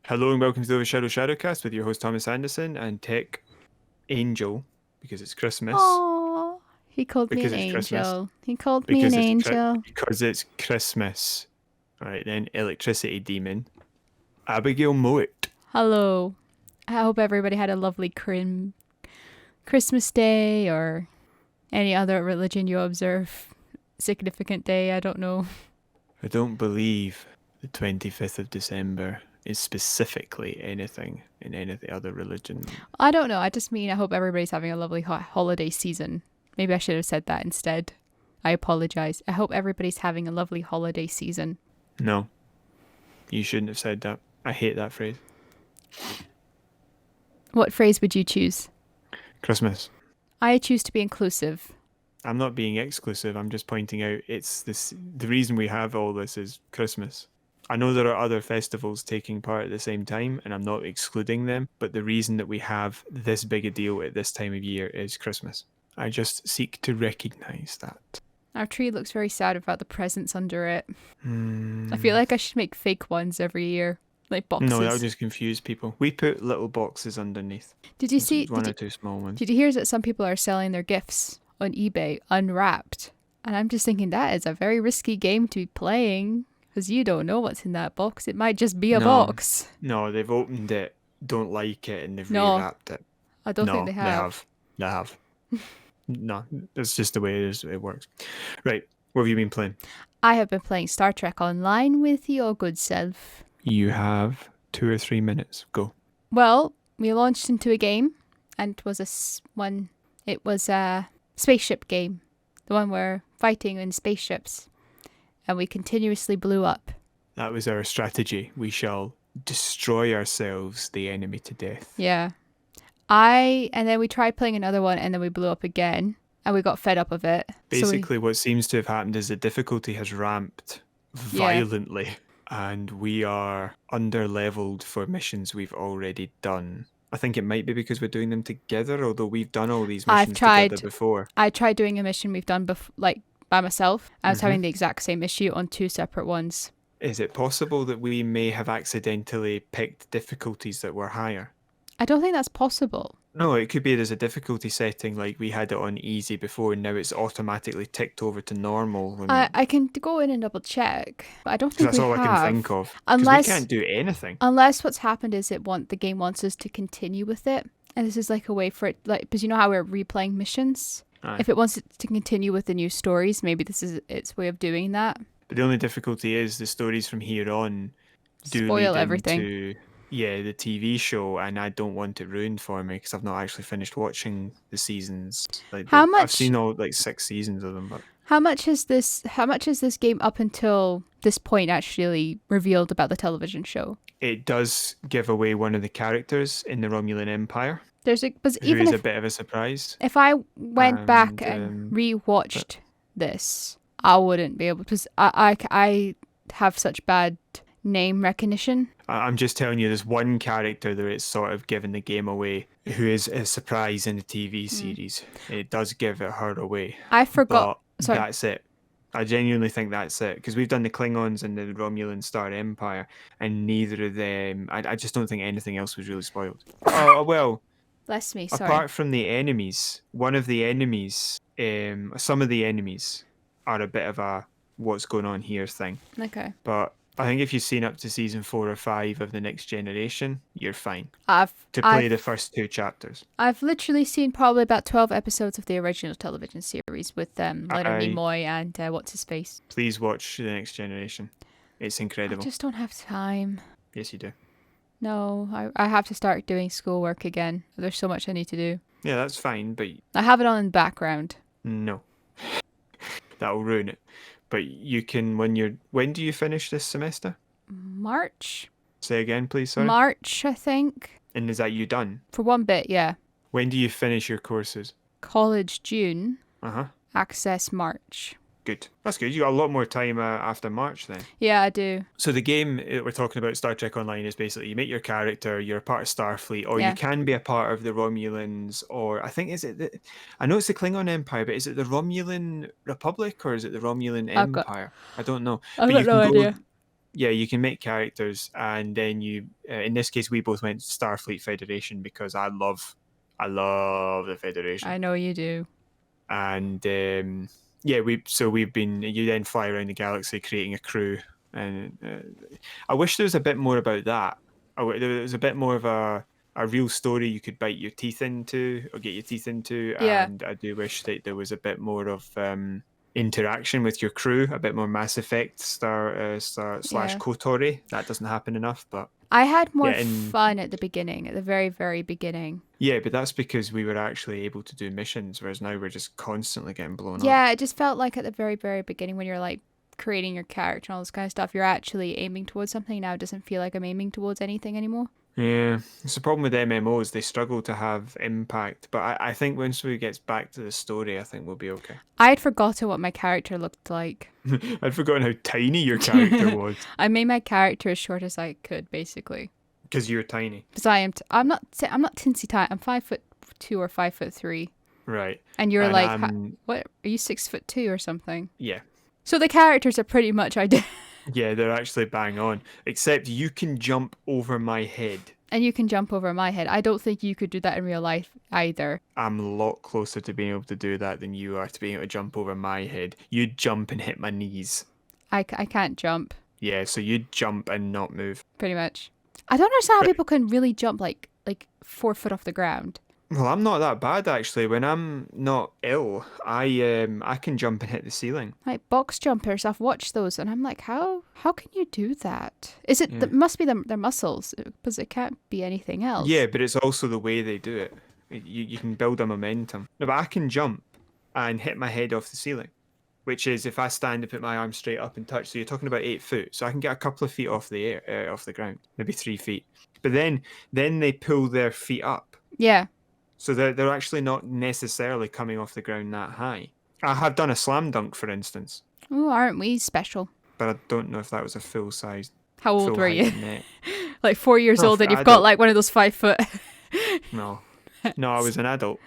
Hello and welcome to the Overshadow Shadowcast with your host Thomas Anderson and Tech Angel because it's Christmas. Oh, he called me Because an it's Christmas. angel. He called me an angel. Because it's Christmas. All right then, Electricity Demon, Abigail Mowat. Hello. I hope everybody had a lovely Christmas day or any other religion you observe. Significant day, I don't know. I don't believe the 25th of December is specifically anything in any of the other religion. I don't know. I just mean I hope everybody's having a lovely holiday season. Maybe I should have said that instead. I apologize. I hope everybody's having a lovely holiday season. No, you shouldn't have said that. I hate that phrase. What phrase would you choose? Christmas. I choose to be inclusive. I'm not being exclusive. I'm just pointing out it's this. The reason we have all this is Christmas. I know there are other festivals taking part at the same time, and I'm not excluding them. But the reason that we have this big a deal at this time of year is Christmas. I just seek to recognise that. Our tree looks very sad without the presents under it. I feel like I should make fake ones every year, like boxes. No, that would just confuse people. We put little boxes underneath. Did you see? One or two small ones. Did you hear that some people are selling their gifts on eBay unwrapped? And I'm just thinking that is a very risky game to be playing because you don't know what's in that box. It might just be a box. No, they've opened it, don't like it, and they've No, rewrapped it. I don't think they have. They have. No, it's just the way it is. It works. Right. What have you been playing? I have been playing Star Trek Online with your good self. You have 2 or 3 minutes. Go. Well, we launched into a game, and it was a spaceship game, the one where fighting in spaceships, and we continuously blew up. That was our strategy. We shall destroy ourselves, the enemy to death. Yeah. And then we tried playing another one and then we blew up again and we got fed up of it. Basically, what seems to have happened is the difficulty has ramped violently and we are under-leveled for missions we've already done. I think it might be because we're doing them together, although we've done all these missions together before. I tried doing a mission we've done by myself. I was having the exact same issue on 2 separate ones. Is it possible that we may have accidentally picked difficulties that were higher? I don't think that's possible. No, it could be there's a difficulty setting like we had it on easy before and now it's automatically ticked over to normal. I can go in and double check, but I don't think that's all I can think of. Unless we can't do anything. Unless what's happened is the game wants us to continue with it, and this is like a way for it, like, because you know how we're replaying missions. Aye. If it wants it to continue with the new stories, maybe this is its way of doing that. But the only difficulty is the stories from here on do spoil lead everything. Into, the TV show, and I don't want it ruined for me because I've not actually finished watching the seasons. I've seen all 6 seasons of them. But how much is this game up until this point actually revealed about the television show? It does give away one of the characters in the Romulan Empire. Who is a bit of a surprise. If I went back and rewatched this, I wouldn't be able, because I have such bad name recognition. I'm just telling you, there's one character that it's sort of given the game away who is a surprise in the TV series. It does give it her away. I forgot. But that's it. I genuinely think that's it, because we've done the Klingons and the Romulan Star Empire, and neither of them. I just don't think anything else was really spoiled. Oh well. Bless me. Sorry. Apart from the enemies, some of the enemies are a bit of a what's going on here thing. Okay. But I think if you've seen up to season 4 or 5 of the Next Generation, you're fine. To play the first 2 chapters. I've literally seen probably about 12 episodes of the original television series with Leonard Nimoy and what's his face. Please watch the Next Generation. It's incredible. I just don't have time. Yes, you do. No, I have to start doing schoolwork again. There's so much I need to do. Yeah, that's fine, but I have it on in the background. No. That'll ruin it. But you can, when do you finish this semester? March. Say again, please, sorry. March, I think. And is that you done? For one bit, yeah. When do you finish your courses? College, June. Uh-huh. Access, March. Good. That's good. You got a lot more time after March then. Yeah, I do. So the game we're talking about, Star Trek Online, is basically you make your character, you're a part of Starfleet, or you can be a part of the Romulans, or I think I know it's the Klingon Empire, but is it the Romulan Republic or is it the Romulan Empire? I don't know. I've got no idea. yeah, you can make characters, and then in this case, we both went Starfleet Federation because I love the Federation, I know you do. and yeah, we've been. You then fly around the galaxy creating a crew, and I wish there was a bit more about that. There was a bit more of a real story you could bite your teeth into or get your teeth into, Yeah, and I do wish that there was a bit more of interaction with your crew, a bit more Mass Effect star slash yeah. KOTOR. That doesn't happen enough, but I had more yeah, and fun at the beginning, at the very, very beginning. yeah, but that's because we were actually able to do missions, whereas now we're just constantly getting blown up. Yeah, it just felt like at the very, very beginning when you're like creating your character and all this kind of stuff, you're actually aiming towards something. Now it doesn't feel like I'm aiming towards anything anymore. Yeah, it's the problem with MMOs. They struggle to have impact, but I think once we get back to the story, I think we'll be okay. I had forgotten what my character looked like. I'd forgotten how tiny your character was I made my character as short as I could, basically. because you're tiny. Because I'm not teensy tiny. I'm 5'2" or 5'3", Right. and you're And like, what? Are you 6'2" or something? yeah. So the characters are pretty much identical. Yeah, they're actually bang on. Except you can jump over my head. And you can jump over my head. I don't think you could do that in real life either. I'm a lot closer to being able to do that than you are to being able to jump over my head. You'd jump and hit my knees. I can't jump, Yeah, so you'd jump and not move. pretty much. I don't understand how But, people can really jump like 4 foot off the ground. well, I'm not that bad actually. When I'm not ill, I can jump and hit the ceiling. Like box jumpers, I've watched those, and I'm like, how can you do that? Is it? Yeah. Must be their muscles, because it can't be anything else. Yeah, but it's also the way they do it. You can build a momentum. No, but I can jump and hit my head off the ceiling, which is if I stand and put my arm straight up and touch. So you're talking about 8 foot. So I can get a couple of feet off the air, off the ground, maybe 3 feet. But then they pull their feet up, Yeah. so they're actually not necessarily coming off the ground that high. I have done a slam dunk, for instance, Oh, aren't we special? but I don't know if that was a full size, How old full were you? height net. Like 4 years No, old, and for you've got adult. like one of those 5 foot. No, no, I was an adult,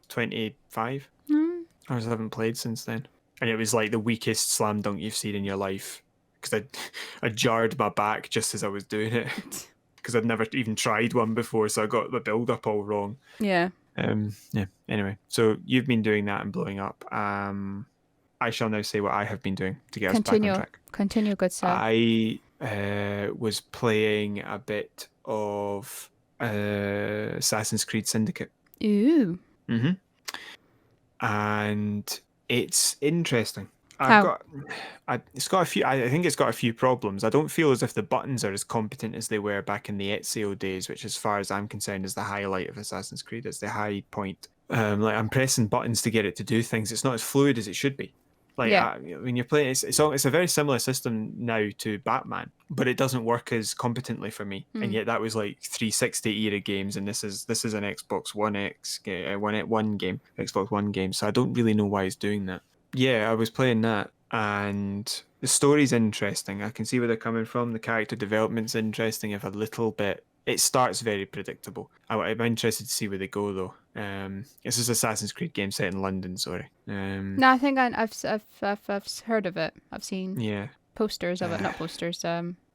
25. Mm. I just haven't played since then. And it was like the weakest slam dunk you've seen in your life. Because I jarred my back just as I was doing it. Because I'd never even tried one before, so I got the build up all wrong. Yeah. Yeah, anyway. So you've been doing that and blowing up. I shall now say what I have been doing to get us back on track. Continue, good sir. I was playing a bit of Assassin's Creed Syndicate. Ooh. Mm-hmm. And it's interesting. How? It's got a few. I think it's got a few problems. I don't feel as if the buttons are as competent as they were back in the Ezio days, which, as far as I'm concerned, is the highlight of Assassin's Creed. It's the high point. Like I'm pressing buttons to get it to do things. It's not as fluid as it should be. Like Yeah. when you're playing, it's a very similar system now to Batman, but it doesn't work as competently for me. And yet that was like 360 era games, and this is an Xbox One X One game, Xbox One game. So I don't really know why it's doing that. Yeah, I was playing that, and the story's interesting. I can see where they're coming from. The character development's interesting, if a little bit. It starts very predictable. I'm interested to see where they go, though. This is Assassin's Creed game set in London. Sorry. No, I think I've heard of it. I've seen Yeah. posters of it, not posters,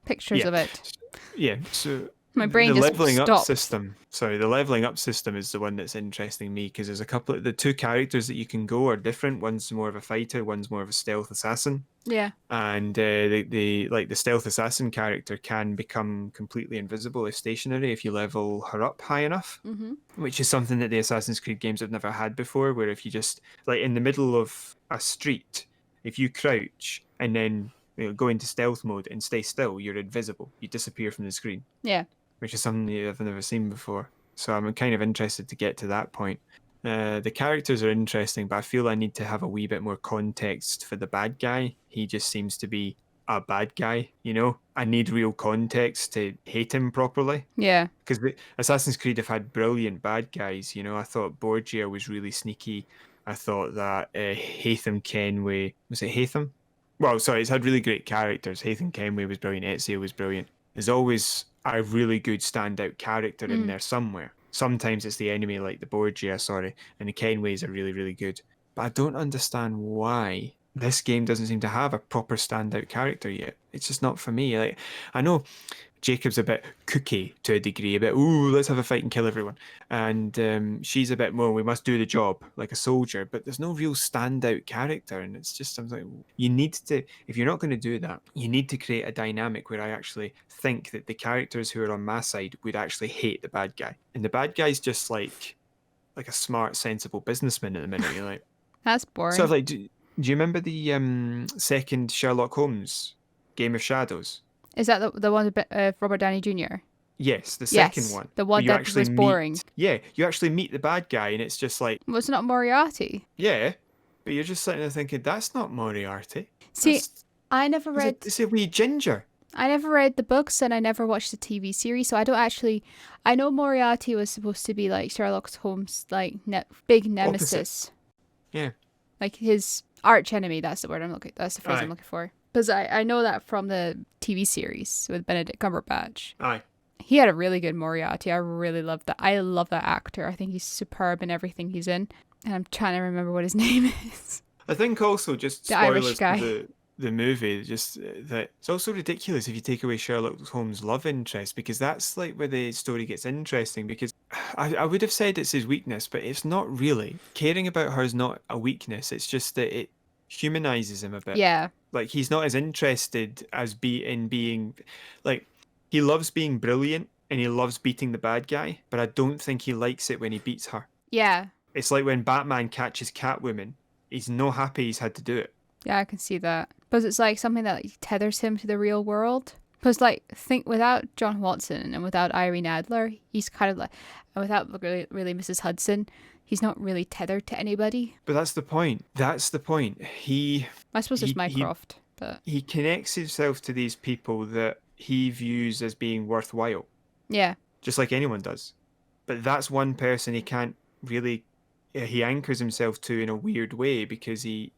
pictures Yeah. of it. Yeah. So My brain the just leveling up stopped. system. Sorry, the leveling up system is the one that's interesting me, because there's a couple of the two characters that you can go are different. One's more of a fighter, one's more of a stealth assassin. Yeah. And the stealth assassin character can become completely invisible if stationary if you level her up high enough, which is something that the Assassin's Creed games have never had before. Where if you just like in the middle of a street, if you crouch and then go into stealth mode and stay still, you're invisible. You disappear from the screen. Yeah. Which is something that I've never seen before. So I'm kind of interested to get to that point. The characters are interesting, but I feel I need to have a wee bit more context for the bad guy. He just seems to be a bad guy, I need real context to hate him properly. Yeah. Because Assassin's Creed have had brilliant bad guys, I thought Borgia was really sneaky. I thought that Haytham Kenway, was it Haytham? Well, sorry, it's had really great characters. Haytham Kenway was brilliant, Ezio was brilliant. There's always a really good standout character in there somewhere. Sometimes it's the enemy, like the Borgia, and the Kenways are really, really good. But I don't understand why this game doesn't seem to have a proper standout character yet. It's just not for me. Like, I know Jacob's a bit kooky to a degree, a bit, ooh, let's have a fight and kill everyone. And she's a bit more, we must do the job like a soldier, but there's no real standout character. And it's just something you need to, if you're not going to do that, you need to create a dynamic where I actually think that the characters who are on my side would actually hate the bad guy. And the bad guy's just like a smart, sensible businessman at the minute. You're like, That's sort of boring. like, do you remember the second Sherlock Holmes Game of Shadows? Is that the one with Robert Downey Jr.? Yes, the second Yes, one. the Where one you that actually was boring. meet, yeah, you actually meet the bad guy, and it's just like, Was it not Moriarty? yeah, but you're just sitting there thinking, that's not Moriarty. See, That's I never read. it's a wee ginger. I never read the books and I never watched the TV series, so I don't actually. I know Moriarty was supposed to be like Sherlock Holmes' like big nemesis, Yeah. like his arch enemy. That's the word I'm looking. That's the phrase Aye. I'm looking for. Because I know that from the TV series with Benedict Cumberbatch. Aye. He had a really good Moriarty. I really loved that. I love that actor. I think he's superb in everything he's in. And I'm trying to remember what his name is. I think also just The Irish spoilers guy. for the movie, just that it's also ridiculous if you take away Sherlock Holmes' love interest, because that's like where the story gets interesting. Because I would have said it's his weakness, but it's not really. Caring about her is not a weakness. It's just that it humanizes him a bit. Yeah. Like he's not as interested as in being like he loves being brilliant and he loves beating the bad guy, but I don't think he likes it when he beats her. Yeah. It's like when Batman catches Catwoman, he's no happy he's had to do it. Yeah, I can see that. Because it's like something that like, tethers him to the real world. Because like think without John Watson and without Irene Adler, he's kind of like, and without really Mrs. Hudson, he's not really tethered to anybody. But that's the point. That's the point. I suppose there's He Mycroft, but he connects himself to these people that he views as being worthwhile, yeah, just like anyone does. But that's one person he can't really he anchors himself to in a weird way because he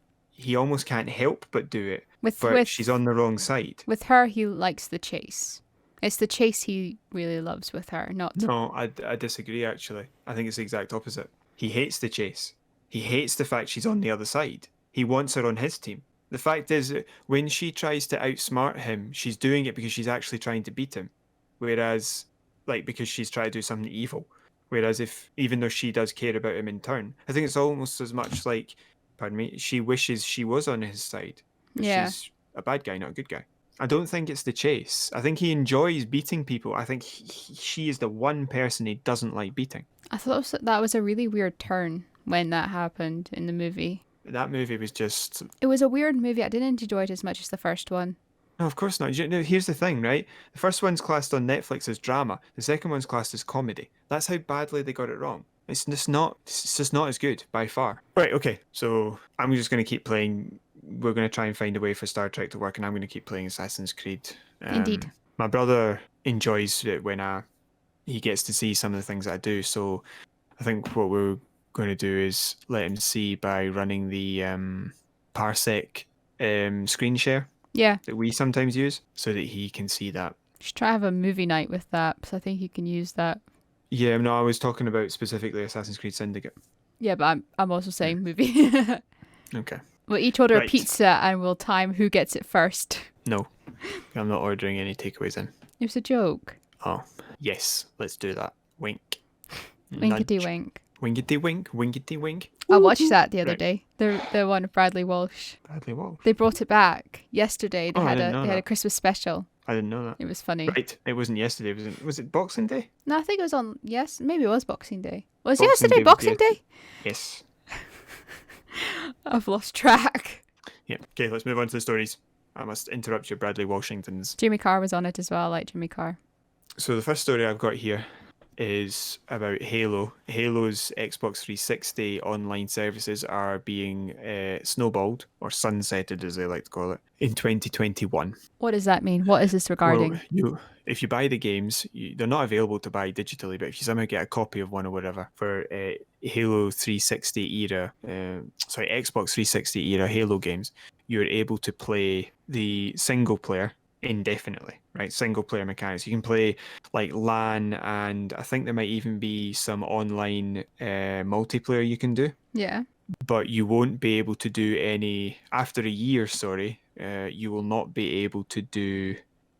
almost can't help but do it. with But she's on the wrong side. with her, he likes the chase. It's the chase he really loves with her, not No, I disagree actually. I think it's the exact opposite. He hates the chase. He hates the fact she's on the other side. He wants her on his team. The fact is, when she tries to outsmart him, she's doing it because she's actually trying to beat him. Whereas, like, because she's trying to do something evil. Whereas, even though she does care about him in turn, I think it's almost as much like, pardon me, she wishes she was on his side. But Yeah. she's a bad guy, not a good guy. I don't think it's the chase. I think he enjoys beating people. I think she is the one person he doesn't like beating. I thought that was a really weird turn when that happened in the movie. That movie was just. It was a weird movie. I didn't enjoy it as much as the first one. No, of course not. Here's the thing, right? The first one's classed on Netflix as drama. The second one's classed as comedy. That's how badly they got it wrong. It's just not. It's just not as good by far. Right. Okay. So I'm just going to keep playing. We're going to try and find a way for Star Trek to work, and I'm going to keep playing Assassin's Creed. Indeed. My brother enjoys it when he gets to see some of the things that I do. So I think what we're going to do is let him see by running the Parsec screen share Yeah. that we sometimes use, so that he can see that. Should try to have a movie night with that, because I think you can use that. Yeah, no, I was talking about specifically Assassin's Creed Syndicate. Yeah, but I'm also saying movie. Okay. We'll each order a Right. pizza and we'll time who gets it first. No, I'm not ordering any takeaways in. It was a joke. Oh, yes, let's do that. Wink. Winkety Nudge. wink. Winkety wink, winkety wink. I watched that the other Right. day. The one of Bradley Walsh. Bradley Walsh. They brought it back yesterday. They Oh, I had didn't know they had a that. Christmas special. I didn't know that. It was funny. Right, it wasn't yesterday. Was it Boxing Day? No, I think it was on. Yes, maybe it was Boxing Day. Was Boxing yesterday Day was Boxing yes- Day? Yes. I've lost track. Yeah. Okay, let's move on to the stories. I must interrupt your Bradley Washingtons. Jimmy Carr was on it as well. I like Jimmy Carr. So the first story I've got here is about Halo. Halo's Xbox 360 online services are being snowballed, or sunsetted as they like to call it, in 2021. What does that mean? What is this regarding? Well, if you buy the games, they're not available to buy digitally, but if you somehow get a copy of one or whatever for Halo 360 era, Xbox 360 era Halo games, you're able to play the single player indefinitely, right? Single player mechanics. You can play like LAN, and I think there might even be some online multiplayer you can do. Yeah. but you won't be able to do any after a year. Sorry, you will not be able to do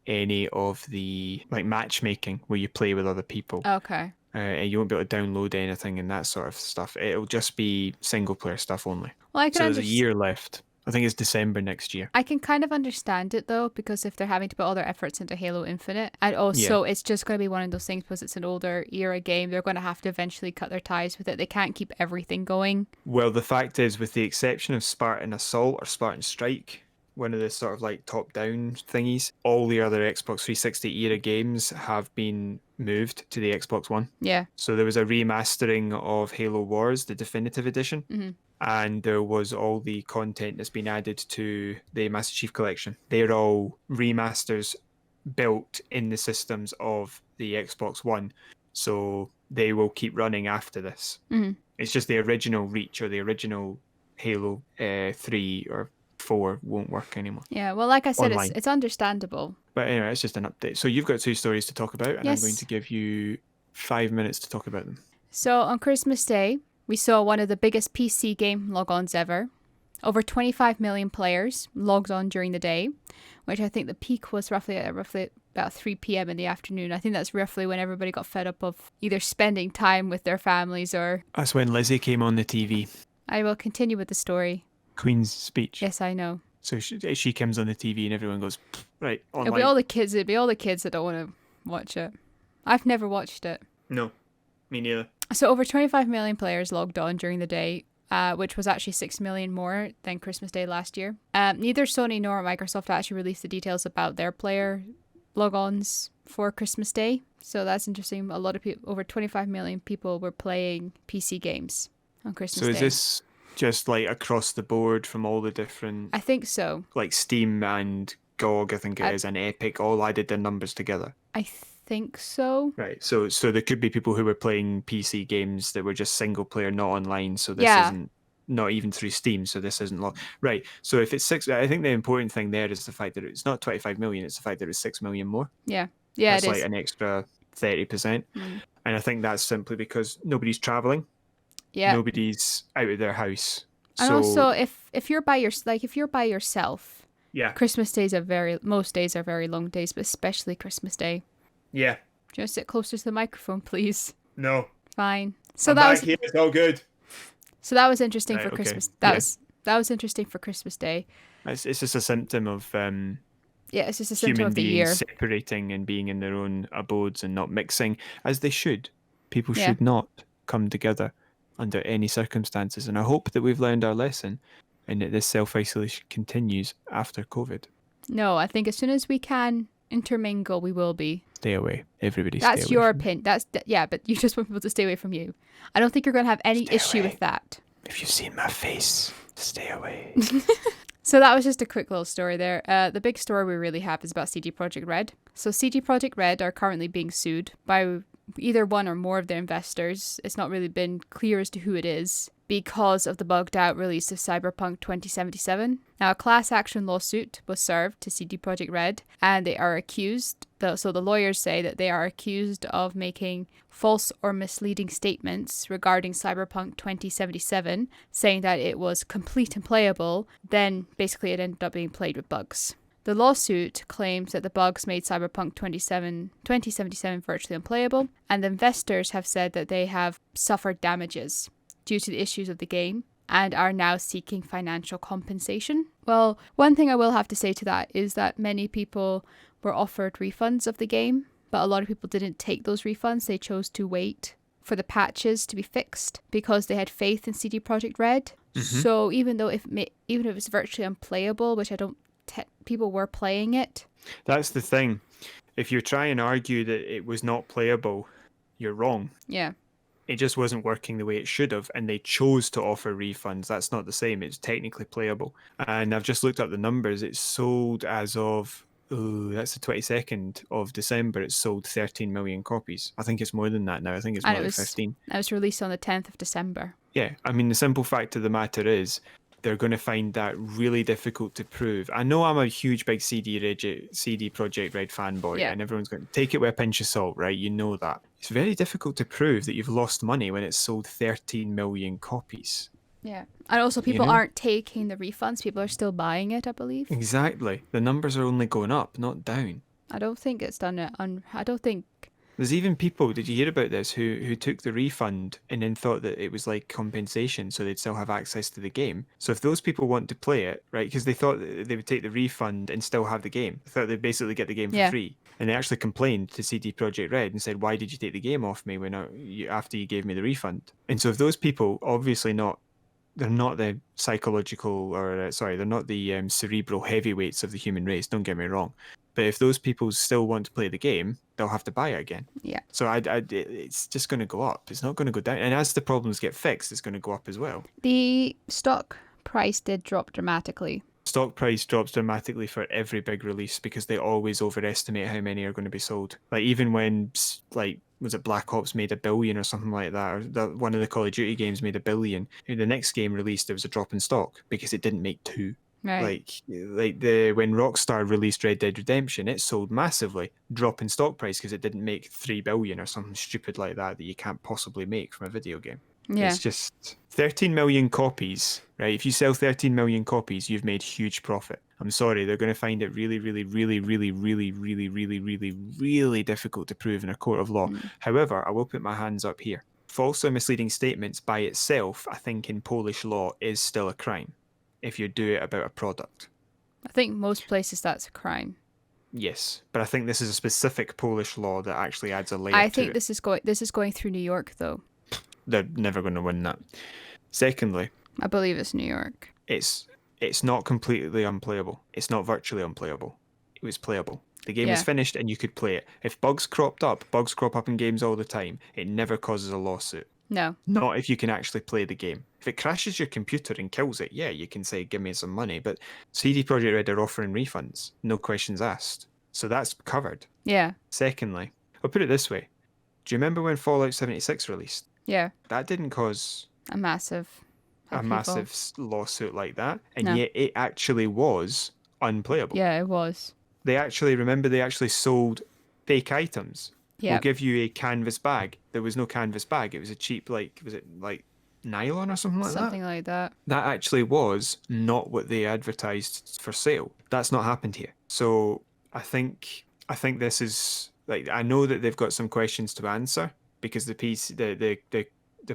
any of the like matchmaking where you play with other people. Okay. And you won't be able to download anything and that sort of stuff. It'll just be single player stuff only. Well, I can So there's a understand. year left. I think it's December next year. I can kind of understand it though, because if they're having to put all their efforts into Halo Infinite, and Yeah. also it's just going to be one of those things because it's an older era game, they're going to have to eventually cut their ties with it. They can't keep everything going. Well, the fact is, with the exception of Spartan Assault or Spartan Strike, one of the sort of like top-down thingies, all the other Xbox 360 era games have been moved to the Xbox One. Yeah. So there was a remastering of Halo Wars, the definitive edition, Hmm. and there was all the content that's been added to the Master Chief Collection. They're all remasters built in the systems of the Xbox One, so they will keep running after this. Hmm. It's just the original Reach or the original Halo 3 or 4 won't work anymore. Yeah. Well, like I said, Online. it's understandable. But anyway, it's just an update. So you've got 2 stories to talk about, and Yes. I'm going to give you 5 minutes to talk about them. So on Christmas Day, we saw one of the biggest PC game logons ever. Over 25 million players logged on during the day, which I think the peak was roughly about 3 p.m. in the afternoon. I think that's roughly when everybody got fed up of either spending time with their families or... That's when Lizzie came on the TV. I will continue with the story. Queen's speech. Yes, I know. So she comes on the TV and everyone goes, right, online. It'll be all the kids that don't want to watch it. I've never watched it. No, me neither. So over 25 million players logged on during the day, which was actually 6 million more than Christmas Day last year. Neither Sony nor Microsoft actually released the details about their player logons for Christmas Day. So that's interesting. A lot of people, over 25 million people were playing PC games on Christmas Day. So is this just like across the board from all the different, I think so. like Steam and GOG, I think it is, and Epic, all added their numbers together? I think so. Right. So there could be people who were playing PC games that were just single player, not online. So this Yeah. isn't not even through Steam. So this isn't right. So if it's 6, I think the important thing there is the fact that it's not 25 million. It's the fact that it's 6 million more. Yeah. Yeah, That's it like is. an extra 30%. Mm. And I think that's simply because nobody's traveling. Yeah. Nobody's out of their house. And So also, if you're by yourself, yeah, Christmas days most days are very long days, but especially Christmas Day. yeah, Do you want to sit closer to the microphone, please? no. Fine. So I'm that back was here. It's all good. interesting Right, for okay. Christmas. Yeah. That was interesting for Christmas Day. It's just a symptom of Yeah, it's just a symptom human of the beings year. separating and being in their own abodes and not mixing as they should. People Yeah. should not come together under any circumstances. And I hope that we've learned our lesson and that this self-isolation continues after COVID. No, I think as soon as we can intermingle, we will be. Stay away. Everybody stay That's away. your from me. opinion. Yeah, but you just want people to stay away from you. I don't think you're going to have any Stay issue away. with that. If you've seen my face, stay away. So that was just a quick little story there. The big story we really have is about CD Projekt Red. So CD Projekt Red are currently being sued by either one or more of their investors. It's not really been clear as to who it is because of the bugged out release of Cyberpunk 2077. Now, a class action lawsuit was served to CD Projekt Red, and they are accused. So the lawyers say that they are accused of making false or misleading statements regarding Cyberpunk 2077, saying that it was complete and playable. Then basically it ended up being played with bugs. The lawsuit claims that the bugs made Cyberpunk 2077 virtually unplayable, and the investors have said that they have suffered damages due to the issues of the game and are now seeking financial compensation. Well, one thing I will have to say to that is that many people were offered refunds of the game, but a lot of people didn't take those refunds. They chose to wait for the patches to be fixed because they had faith in CD Projekt Red. Mhm. So even if it's virtually unplayable, which I don't, people were playing it. That's the thing. If you try and argue that it was not playable, you're wrong. Yeah. It just wasn't working the way it should have, and they chose to offer refunds. That's not the same. It's technically playable. And I've just looked up the numbers. It's sold as of, that's the 22nd of December. It's sold 13 million copies. I think it's more than that now. I think it's And more it like was 15. It was released on the 10th of December. Yeah, I mean, the simple fact of the matter is they're going to find that really difficult to prove. I know I'm a huge, big CD Projekt Red fanboy, Yeah. and everyone's going to take it with a pinch of salt, right? You know that. It's very difficult to prove that you've lost money when it's sold 13 million copies. Yeah. And also people aren't taking the refunds. People are still buying it, I believe. Exactly. The numbers are only going up, not down. I don't think it's done it I don't think. There's even people, did you hear about this, who took the refund and then thought that it was like compensation so they'd still have access to the game. So if those people want to play it, right, because they thought that they would take the refund and still have the game. They thought they'd basically get the game for free. And they actually complained to CD Projekt Red and said, why did you take the game off me after you gave me the refund? And so if those people, obviously they're not the psychological, they're not the cerebral heavyweights of the human race, don't get me wrong. But if those people still want to play the game, they'll have to buy it again. Yeah. So it's just going to go up. It's not going to go down. And as the problems get fixed, it's going to go up as well. The stock price did drop dramatically. Stock price drops dramatically for every big release because they always overestimate how many are going to be sold. Like even when, like, was it Black Ops made $1 billion or something like that, or one of the Call of Duty games made $1 billion. The next game released, there was a drop in stock because it didn't make two. Right. When Rockstar released Red Dead Redemption, it sold massively, drop in stock price because it didn't make $3 billion or something stupid like that you can't possibly make from a video game. Yeah. It's just 13 million copies, right? If you sell 13 million copies, you've made huge profit. I'm sorry, they're going to find it really, really, really, really, really, really, really, really, really difficult to prove in a court of law. However, I will put my hands up here. False or misleading statements by itself, I think in Polish law, is still a crime if you do it about a product. I think most places that's a crime. Yes, but I think this is a specific Polish law that actually adds a layer to it. I think this is going through New York, though. They're never going to win that. Secondly, I believe it's New York. It's not completely unplayable. It's not virtually unplayable. It was playable. The game was finished and you could play it. If bugs crop up in games all the time, it never causes a lawsuit. No. Not if you can actually play the game. If it crashes your computer and kills it, yeah, you can say, give me some money. But CD Projekt Red are offering refunds. No questions asked. So that's covered. Yeah. Secondly, I'll put it this way. Do you remember when Fallout 76 released? Yeah. That didn't cause a massive lawsuit like that. And yet it actually was unplayable. Yeah, it was. They actually sold fake items. Yeah. We'll give you a canvas bag. There was no canvas bag. It was a cheap, was it nylon or something like that? Something like that. That actually was not what they advertised for sale. That's not happened here. So I think this is, I know that they've got some questions to answer because the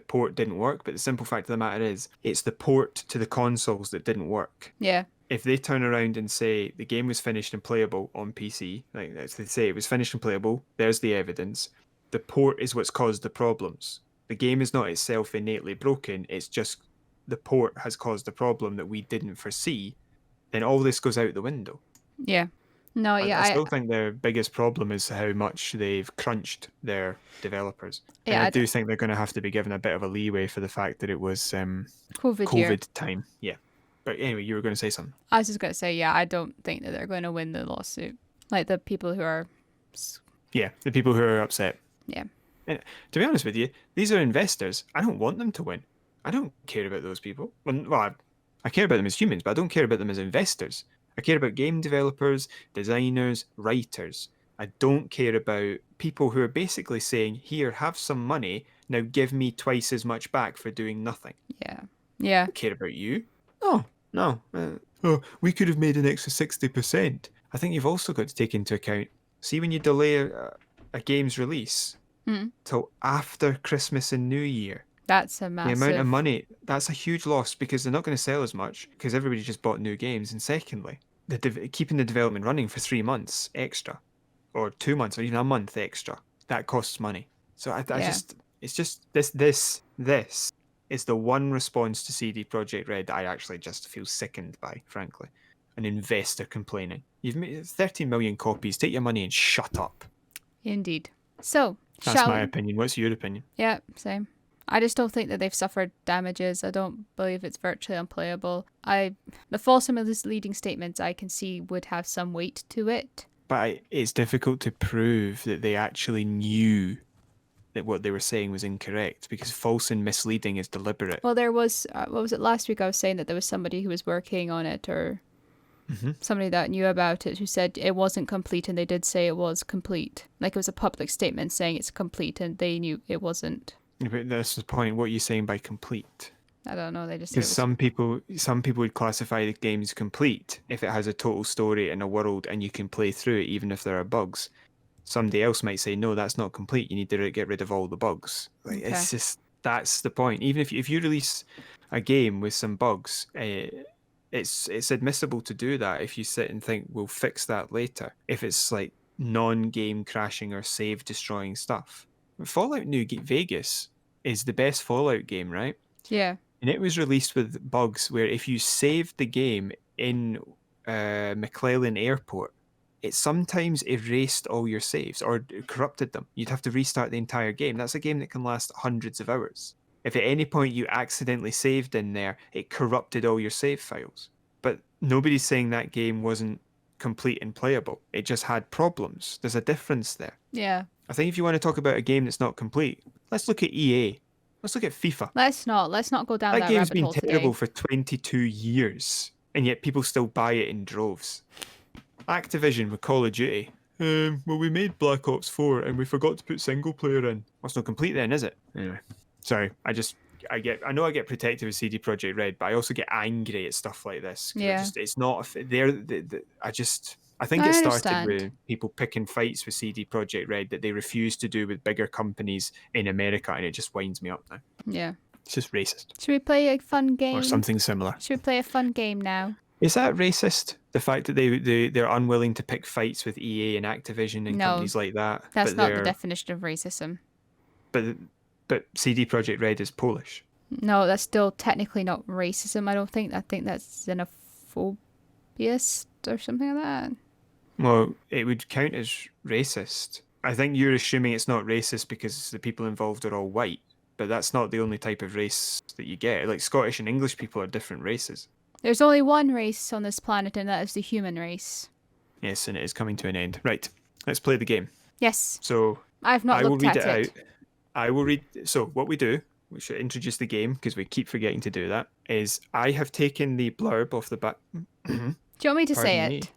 port didn't work, but the simple fact of the matter is it's the port to the consoles that didn't work. Yeah. If they turn around and say the game was finished and playable on PC, if they say it was finished and playable, there's the evidence. The port is what's caused the problems. The game is not itself innately broken, it's just the port has caused the problem that we didn't foresee, then all this goes out the window. Yeah. No, I still think their biggest problem is how much they've crunched their developers. Yeah, and I do think they're going to have to be given a bit of a leeway for the fact that it was COVID time. Yeah. But anyway, you were going to say something. I was just going to say, yeah, I don't think that they're going to win the lawsuit. Like the people who are... Yeah, the people who are upset. Yeah. And to be honest with you, these are investors. I don't want them to win. I don't care about those people. Well, I care about them as humans, but I don't care about them as investors. I care about game developers, designers, writers. I don't care about people who are basically saying, here, have some money, now give me twice as much back for doing nothing. Yeah. Yeah. I don't care about you. No. We could have made an extra 60%. I think you've also got to take into account, see when you delay a game's release till after Christmas and New Year. That's a massive... The amount of money, that's a huge loss because they're not going to sell as much because everybody just bought new games. And secondly, keeping the development running for 3 months extra or 2 months or even a month extra, that costs money. So this is the one response to CD Projekt Red that I actually just feel sickened by, frankly. An investor complaining. You've made 13 million copies, take your money and shut up. Indeed. So, that's my opinion. What's your opinion? Yeah, same. I just don't think that they've suffered damages. I don't believe it's virtually unplayable. The false and misleading statements I can see would have some weight to it. But it's difficult to prove that they actually knew that what they were saying was incorrect because false and misleading is deliberate. Well, there was, what was it, last week I was saying that there was somebody who was working on it or somebody that knew about it who said it wasn't complete and they did say it was complete. Like it was a public statement saying it's complete and they knew it wasn't. But that's the point. What are you saying by complete? I don't know. They just said it Because was. some people would classify the game as complete if it has a total story and a world and you can play through it even if there are bugs. Somebody else might say, no, that's not complete. You need to get rid of all the bugs. Like Okay. it's just that's the point. Even if you release a game with some bugs, it's admissible to do that if you sit and think we'll fix that later. If it's like non-game crashing or save destroying stuff. Fallout New Vegas is the best Fallout game, right? Yeah. And it was released with bugs where if you saved the game in McClellan Airport, it sometimes erased all your saves or corrupted them. You'd have to restart the entire game. That's a game that can last hundreds of hours. If at any point you accidentally saved in there, it corrupted all your save files. But nobody's saying that game wasn't complete and playable. It just had problems. There's a difference there. Yeah. I think if you want to talk about a game that's not complete, let's look at EA. Let's look at FIFA. Let's not go down That that game's rabbit been hole terrible today. for 22 years, and yet people still buy it in droves. Activision with Call of Duty. Well, we made Black Ops 4 and we forgot to put single player in. Well, it's not complete then, is it? Anyway, sorry. I know I get protective of CD Projekt Red, but I also get angry at stuff like this. Yeah. It's not. I think I it started understand. with people picking fights with CD Projekt Red that they refuse to do with bigger companies in America, and it just winds me up now. Yeah. It's just racist. Should we play a fun game? Or something similar. Should we play a fun game now? Is that racist? The fact that they're unwilling to pick fights with EA and Activision and No, companies like that. That's but not the they're definition of racism. but CD Projekt Red is Polish. No, that's still technically not racism. I don't think. I think that's xenophobia or something like that. Well, it would count as racist. I think you're assuming it's not racist because the people involved are all white, but that's not the only type of race that you get. Like Scottish and English people are different races. There's only one race on this planet, and that is the human race. Yes, and it is coming to an end. Right, let's play the game. Yes. So I've not I will looked read at it it. out. I will read. So what we do, we should introduce the game because we keep forgetting to do that. Is I have taken the blurb off the back. Do you want me to say Pardon it? me.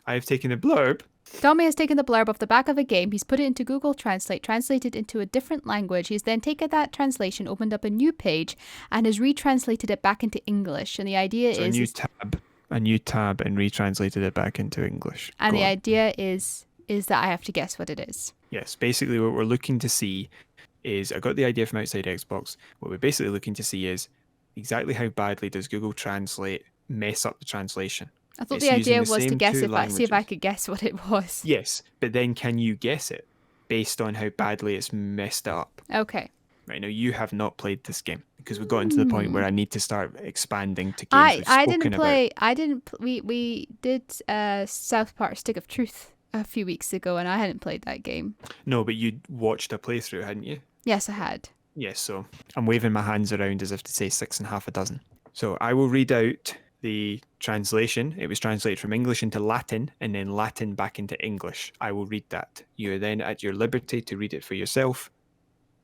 I have taken the blurb. Tommy has taken the blurb off the back of a game. He's put it into Google Translate, translated into a different language. He's then taken that translation, opened up a new page, and has retranslated it back into English. And the idea So is a new tab, and retranslated it back into English. and Go the on. idea is that I have to guess what it is. Yes, basically what we're looking to see is I got the idea from outside Xbox. What we're basically looking to see is exactly how badly does Google Translate mess up the translation. I thought It's the using idea the was to same guess two see if I languages. could guess what it was. Yes, but then can you guess it based on how badly it's messed up? Okay. Right now, you have not played this game because we've gotten to the point where I need to start expanding to games I we've I spoken didn't about. play. I didn't. We did South Park Stick of Truth a few weeks ago, and I hadn't played that game. No, but you watched a playthrough, hadn't you? Yes, I had. Yes, so I'm waving my hands around as if to say 6.5 dozen. So I will read out the translation. It was translated from English into Latin and then Latin back into English. I will read that. You are then at your liberty to read it for yourself.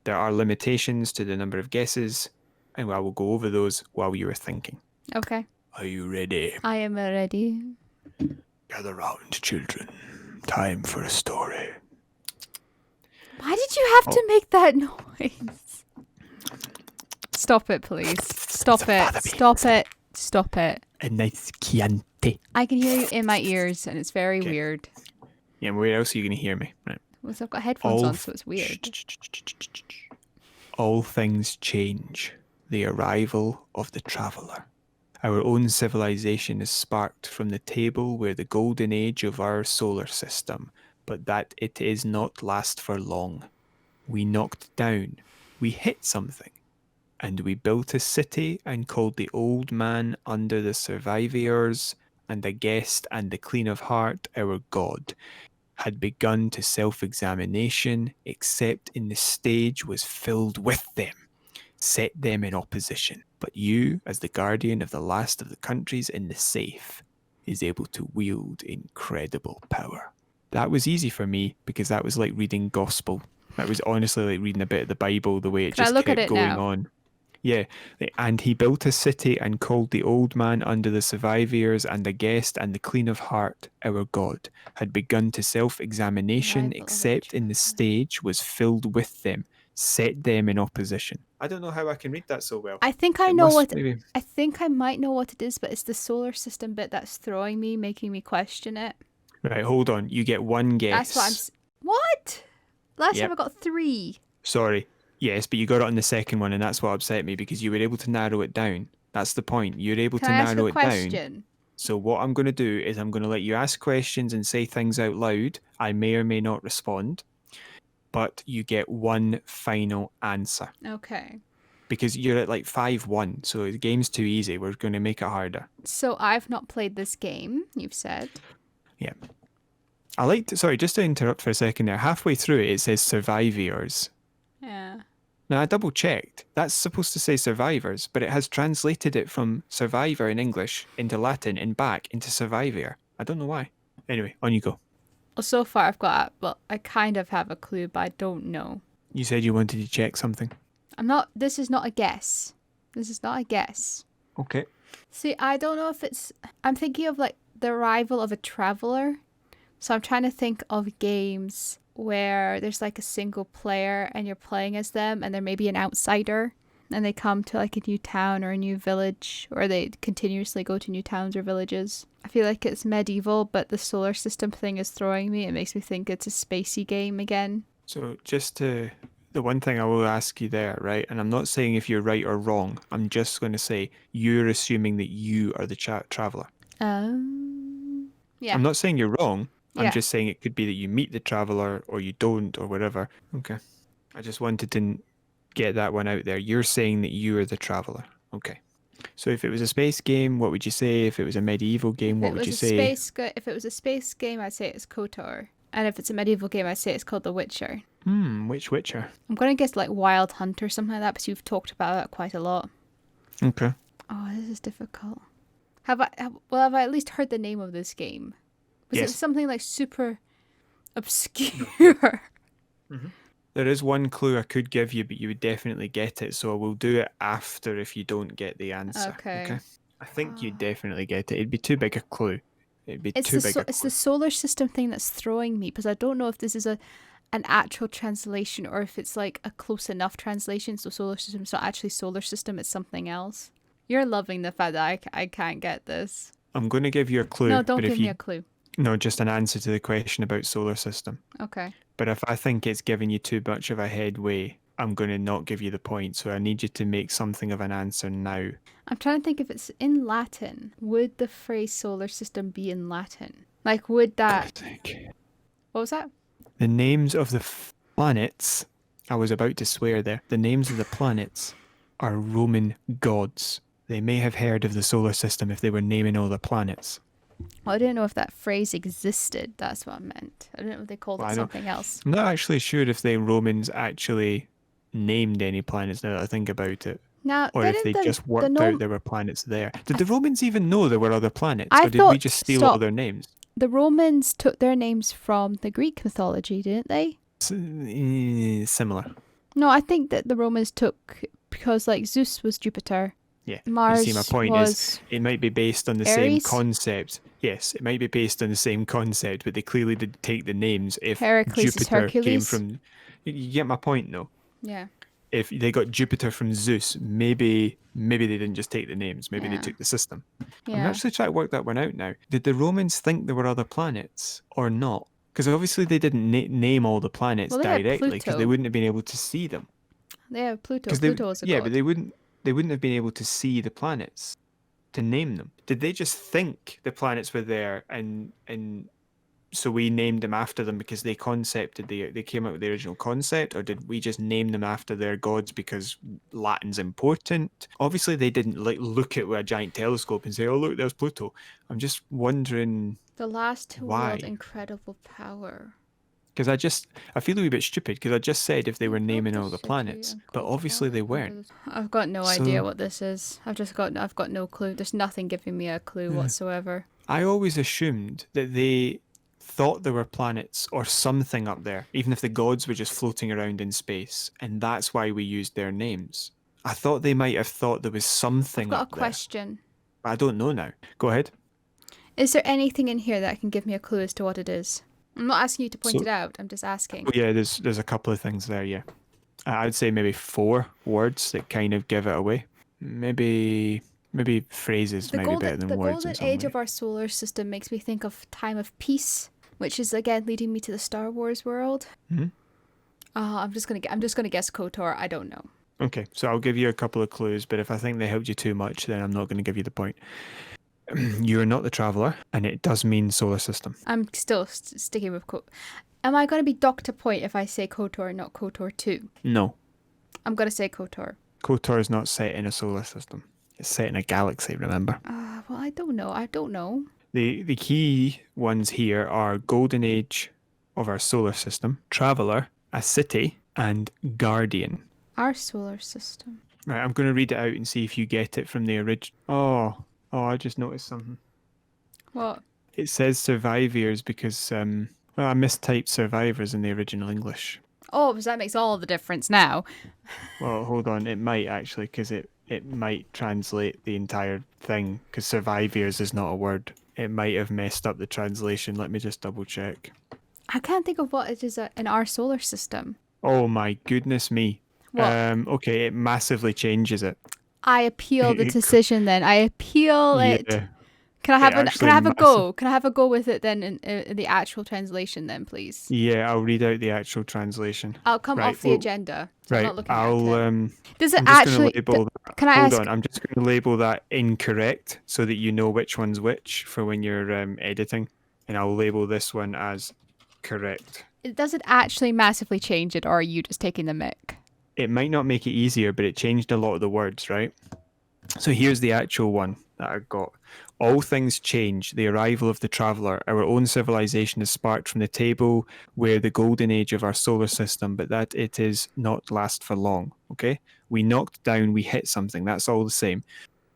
There are limitations to the number of guesses, and I will go over those while you are thinking. Okay. Are you ready? I am ready. Gather round, children. Time for a story. Why did you have to make that noise? Stop it, please. Stop it. Stop it. Stop it. A nice Chianti. I can hear you in my ears, and it's very Okay. weird. Yeah, where else are you going to hear me? Right. Well, so I've got headphones on, so it's weird. All things change. The arrival of the traveller. Our own civilization is sparked from the table where the golden age of our solar system, but that it is not last for long. We knocked down, we hit something, and we built a city and called the old man under the survivors, and the guest and the clean of heart our god, had begun to self-examination, except in the stage was filled with them, set them in opposition. But you, as the guardian of the last of the countries in the safe, is able to wield incredible power. That was easy for me because that was like reading gospel. That was honestly like reading a bit of the Bible, the way it Can I just look at kept it going now? on. Yeah, and he built a city and called the old man under the survivors, and the guest and the clean of heart, our God, had begun to self-examination, Arrival of a except in the traveller. stage was filled with them, set them in opposition. I don't know how I can read that so well. I think I It know must what. maybe. I think I might know what it is, but it's the solar system bit that's throwing me, making me question it. Right, hold on. You get one guess. That's what What? Last time Yep. I got 3. Sorry. Yes, but you got it on the second one, and that's what upset me because you were able to narrow it down. That's the point. You're able Can to I ask narrow a it down. question? So what I'm going to do is I'm going to let you ask questions and say things out loud. I may or may not respond, but you get one final answer Okay. because you're at like 5-1. So the game's too easy. We're going to make it harder. So I've not played this game, you've said. Yeah. I like to, sorry, just to interrupt for a second there. Halfway through it, it says survivors. Yeah. Now, I double checked. That's supposed to say survivors, but it has translated it from survivor in English into Latin and back into survivor. I don't know why. Anyway, on you go. Well, so far I've got, well, I kind of have a clue, but I don't know. You said you wanted to check something. This is not a guess. This is not a guess. Okay. See, I don't know if I'm thinking of like the arrival of a traveler. So I'm trying to think of games where there's like a single player and you're playing as them and there may be an outsider and they come to like a new town or a new village, or they continuously go to new towns or villages. I feel like it's medieval, but the solar system thing is throwing me. It makes me think it's a spacey game again. So the one thing I will ask you there, right? And I'm not saying if you're right or wrong. I'm just going to say you're assuming that you are the traveler. Yeah. I'm not saying you're wrong. I'm Yeah. just saying it could be that you meet the traveler or you don't or whatever. Okay. I just wanted to get that one out there. You're saying that you are the traveler. Okay. So if it was a space game, what would you say? If it was a medieval game, what would you say? If it was a space game, I'd say it's KOTOR. And if it's a medieval game, I'd say it's called The Witcher. Which Witcher? I'm going to guess like Wild Hunt or something like that, because you've talked about that quite a lot. Okay. Oh, this is difficult. Have I at least heard the name of this game? Was Yes. it something like super obscure? There is one clue I could give you, but you would definitely get it. So I will do it after if you don't get the answer. Okay. I think you'd definitely get it. It'd be too big a clue. It'd be It's too big a it's clue. the solar system thing that's throwing me, because I don't know if this is an actual translation or if it's like a close enough translation. So solar system is not actually solar system, it's something else. You're loving the fact that I can't get this. I'm going to give you a clue. No, don't but give if me you, a clue. No, just an answer to the question about solar system. Okay. But if I think it's giving you too much of a headway, I'm going to not give you the point. So I need you to make something of an answer now. I'm trying to think if it's in Latin. Would the phrase solar system be in Latin? Like, would that... What was that? The names of the planets, I was about to swear there, the names of the planets are Roman gods. They may have heard of the solar system if they were naming all the planets. Well, I didn't know if that phrase existed. That's what I meant. I didn't know if they called it something else. I'm not actually sure if the Romans actually named any planets now that I think about it. Now, Or if they just worked out there were planets there. Did the Romans even know there were other planets? Or did we just steal all their names? The Romans took their names from the Greek mythology, didn't they? Similar. No, I think that the Romans took, because like Zeus was Jupiter. Yeah. Mars you see, my point is it might be based on the Ares? same concept. Yes, it might be based on the same concept, but they clearly did take the names. If Heracles is Jupiter came Hercules? from... You get my point, though? Yeah. If they got Jupiter from Zeus, maybe they didn't just take the names. Maybe they took the system. Yeah. I'm actually trying to work that one out now. Did the Romans think there were other planets or not? Because obviously they didn't name all the planets directly, because they wouldn't have been able to see them. They have Pluto. Pluto was a god. Yeah, but they wouldn't have been able to see the planets to name them. Did they just think the planets were there and so we named them after them because they came up with the original concept, or did we just name them after their gods because Latin's important? Obviously they didn't look at with a giant telescope and say, oh look, there's Pluto. I'm just wondering the last two why. wield incredible power. Because I feel a wee bit stupid because I just said if they were naming all the planets, but obviously they weren't. I've got no idea what this is. I've got no clue. There's nothing giving me a clue whatsoever. I always assumed that they thought there were planets or something up there, even if the gods were just floating around in space, and that's why we used their names. I thought they might have thought there was something I've up got a there. question. I don't know now. Go ahead. Is there anything in here that can give me a clue as to what it is? I'm not asking you to point it out. I'm just asking. Yeah, there's a couple of things there, yeah. I would say maybe 4 words that kind of give it away. Maybe phrases might be better than The words in golden some age way. of our solar system makes me think of time of peace, which is again leading me to the Star Wars world. Hmm. I'm just gonna guess KOTOR. I don't know. Okay, so I'll give you a couple of clues, but if I think they helped you too much, then I'm not going to give you the point. You are not the traveller, and it does mean solar system. I'm still sticking with KOTOR. Am I gonna be docked a point if I say KOTOR, not KOTOR 2? No, I'm gonna say KOTOR. KOTOR is not set in a solar system. It's set in a galaxy, remember? Well, I don't know. I don't know. The key ones here are Golden Age of our solar system, Traveller, a city, and Guardian. Our solar system. Right, I'm going to read it out and see if you get it from the original. Oh, I just noticed something. What? It says survivors because, well, I mistyped survivors in the original English. Oh, because that makes all the difference now. Well, hold on, it might actually, because it might translate the entire thing, because survivors is not a word. It might have messed up the translation. Let me just double check. I can't think of what it is in our solar system. Oh my goodness me. What? Okay, it massively changes it. I appeal the decision then. I appeal it. Yeah. Can I have It can I have a actually go? Can I have a go with it then in the actual translation then, please? Yeah, I'll read out the actual translation. I'll come Right, off the well, agenda. So I'm Right, not looking I'll at it. Does it I'm just going actually? to label that. Can I Hold ask? on, I'm just going to label that incorrect so that you know which one's which for when you're editing, and I'll label this one as correct. Does it actually massively change it, or are you just taking the mick? It might not make it easier, but it changed a lot of the words, right? So here's the actual one that I got. All things change. The arrival of the traveller. Our own civilization is sparked from the table where the golden age of our solar system, but that it is not last for long. Okay? We knocked down, we hit something. That's all the same.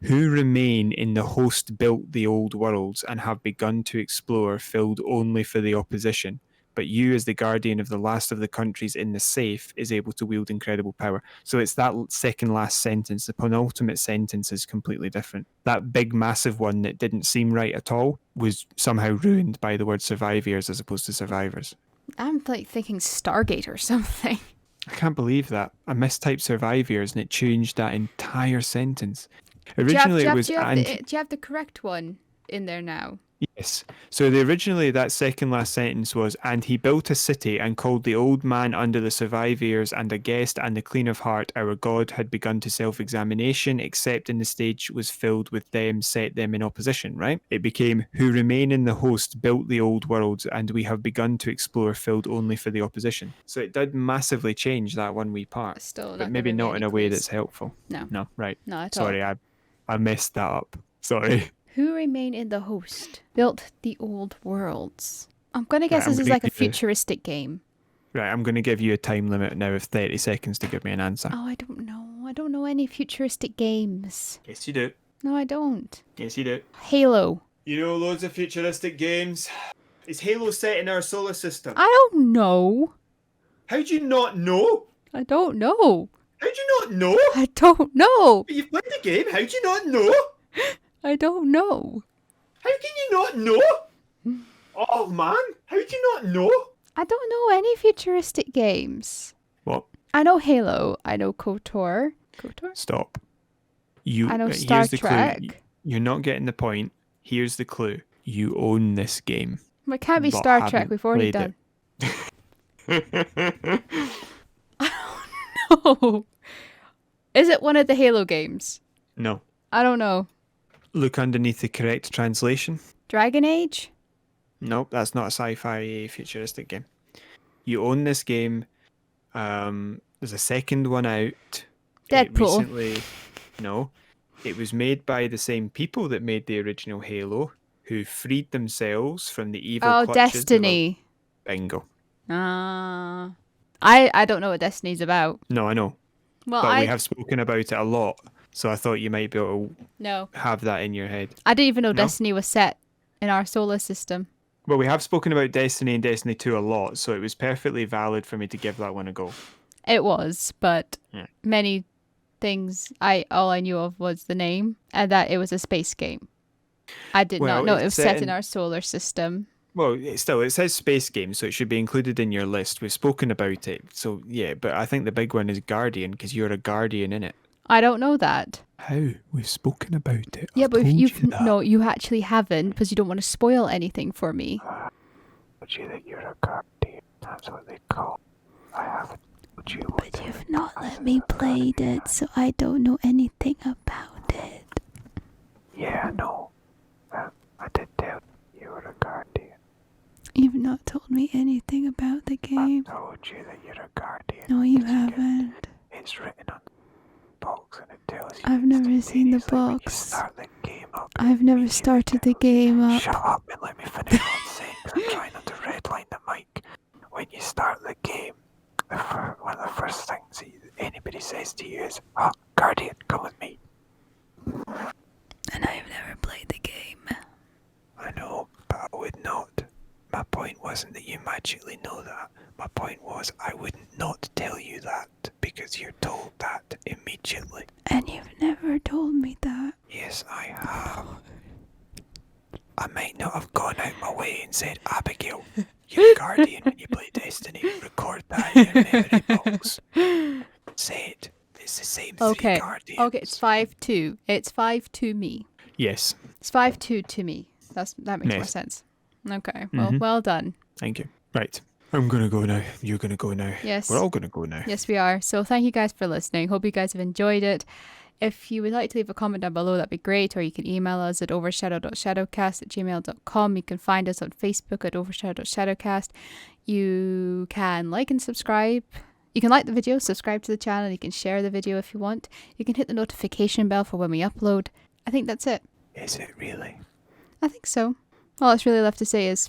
Who remain in the host built the old worlds and have begun to explore, filled only for the opposition. But you, as the guardian of the last of the countries in the safe, is able to wield incredible power. So it's that second last sentence. The penultimate sentence is completely different. That big, massive one that didn't seem right at all was somehow ruined by the word survivors as opposed to survivors. I'm like thinking Stargate or something. I can't believe that. I mistyped survivors and it changed that entire sentence. Do Originally, it was you have the correct one in there now? Yes. So originally that second last sentence was, and he built a city and called the old man under the survivors and a guest and the clean of heart. Our God had begun to self-examination, except in the stage was filled with them, set them in opposition, right? It became, who remain in the host built the old worlds and we have begun to explore, filled only for the opposition. So it did massively change that one wee part. Still, but maybe not in a way that's helpful. No. No, right. Not at all. Sorry, I messed that up. Sorry. Who remain in the host built the old worlds. I'm gonna guess Right, this is like a futuristic game. Right, I'm going to give you a time limit now of 30 seconds to give me an answer. Oh, I don't know. I don't know any futuristic games. Yes, you do. No, I don't. Yes, you do. Halo. You know loads of futuristic games. Is Halo set in our solar system? I don't know. How do you not know? I don't know. How do you not know? I don't know. But you've played the game. How do you not know? I don't know. How can you not know? Oh, man. How do you not know? I don't know any futuristic games. What? I know Halo. I know KOTOR. KOTOR? Stop. I know Star here's the Trek. Clue. You're not getting the point. Here's the clue. You own this game. It can't be but Star Trek. haven't We've already played done. I don't know. Is it one of the Halo games? No. I don't know. Look underneath the correct translation. Dragon Age? Nope, that's not a sci-fi futuristic game. You own this game. There's a second one out. Deadpool. No. It was made by the same people that made the original Halo, who freed themselves from the evil clutches Destiny. Bingo. I don't know what Destiny's about. No, I know. Well, but we have spoken about it a lot, so I thought you might be able to have that in your head. I didn't even know Destiny was set in our solar system. Well, we have spoken about Destiny and Destiny 2 a lot, so it was perfectly valid for me to give that one a go. It was, but many things all I knew of was the name and that it was a space game. I did not know it was set in our solar system. Well, it says space game, so it should be included in your list. We've spoken about it, so yeah. But I think the big one is Guardian because you're a Guardian in it. I don't know that. How? We've spoken about it. Yeah, I've but if told you've you that. no, you actually haven't because you don't want to spoil anything for me. Told you that you're a Guardian. That's what they call. I haven't told you. But you've not let me play it, so I don't know anything about it. Yeah, I know. I did tell you were a Guardian. You've not told me anything about the game. I told you that you're a Guardian. No, you haven't. It's written on the box and it tells you. I've never seen the When you box. start the game up, I've never started the game up. shut up and let me finish what I'm saying. 'Cause I'm trying not to redline the mic. When you start the game, one of the first things anybody says to you is, "Ah, Guardian, come with me." And I've never played the game. I know, but I would not. My point wasn't that you magically know that. My point was I would not tell you that because you're told that immediately. And you've never told me that. Yes, I have. I might not have gone out my way and said, Abigail, you're a Guardian when you play Destiny. Record that in your memory box. Say it. It's the same Okay. three Guardians. Okay, it's 5-2. It's 5-2 me. Yes. It's 5-2 to me. That makes more Nice. sense. Okay. Well done. Thank you. Right. I'm going to go now. You're going to go now. Yes. We're all going to go now. Yes, we are. So thank you guys for listening. Hope you guys have enjoyed it. If you would like to leave a comment down below, that'd be great. Or you can email us at overshadow.shadowcast@gmail.com. You can find us on Facebook at overshadow.shadowcast. You can like and subscribe. You can like the video, subscribe to the channel. You can share the video if you want. You can hit the notification bell for when we upload. I think that's it. Is it really? I think so. All that's really left to say is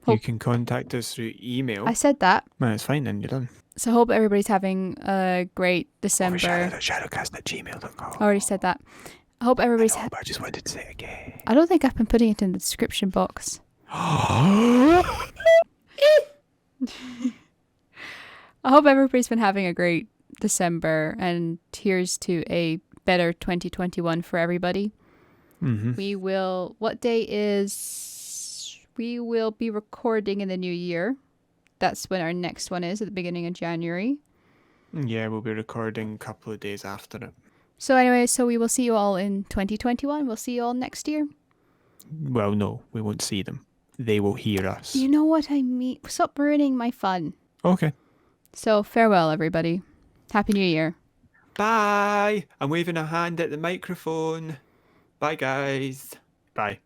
You can contact us through email. I said that. Man, it's fine then. You're done. So I hope everybody's having a great December. Overshadow.shadowcast@gmail.com. I already said that. I hope everybody's... I just wanted to say it again. I don't think I've been putting it in the description box. Oh, I hope everybody's been having a great December, and here's to a better 2021 for everybody. We will... What day is... We will be recording in the new year. That's when our next one is, at the beginning of January. Yeah, we'll be recording a couple of days after it. So anyway, so we will see you all in 2021. We'll see you all next year. Well, no, we won't see them. They will hear us. You know what I mean? Stop ruining my fun. Okay. So farewell, everybody. Happy New Year. Bye. I'm waving a hand at the microphone. Bye, guys. Bye.